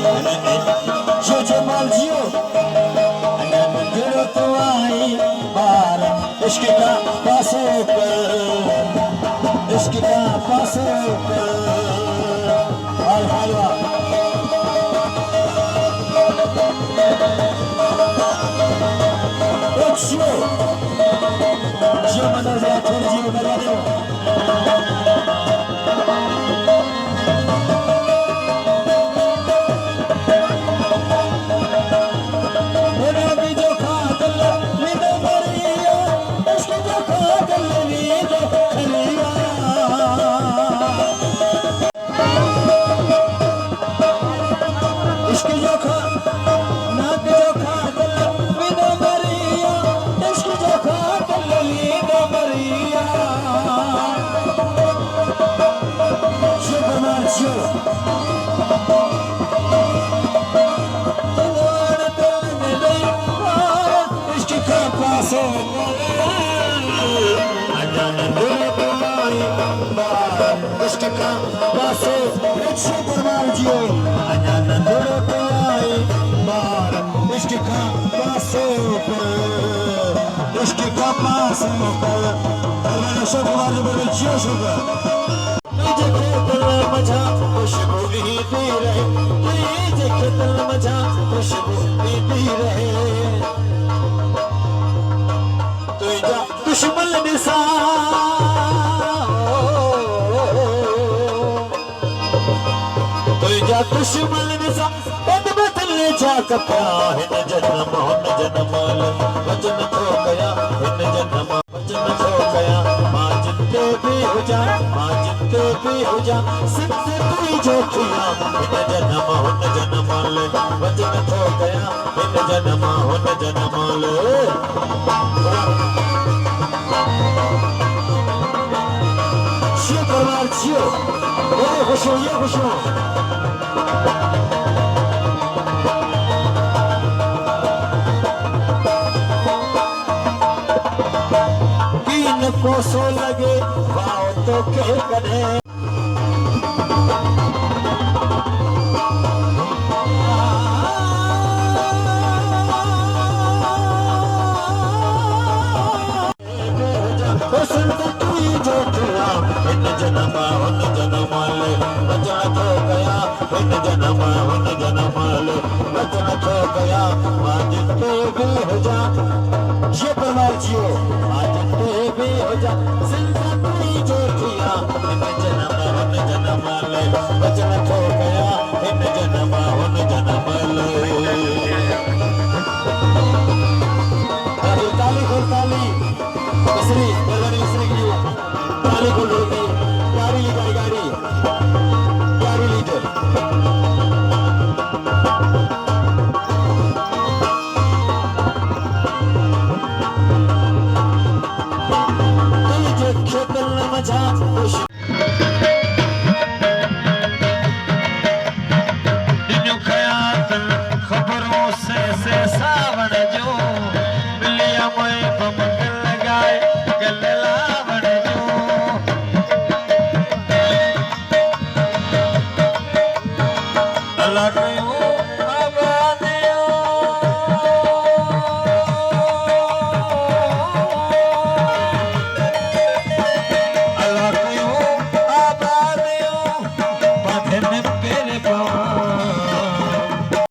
जो जमाल जियो तो आई बार इश्क का पासो कर इश्क का पासो कर और हलवा जो मनोज राठौर जी बजा दो दुश्मन निसा दुश्मन निसा बदले जाकता हिन जन्म वचन थो कया हिन जन्म वचन थो कया मां जिते भी हुजा सिद्ध तुई जो किया हिन जन्म वचन थो कया हिन जन्म ये खुशो कीन कोसो लगे वाओ तो के करे Allah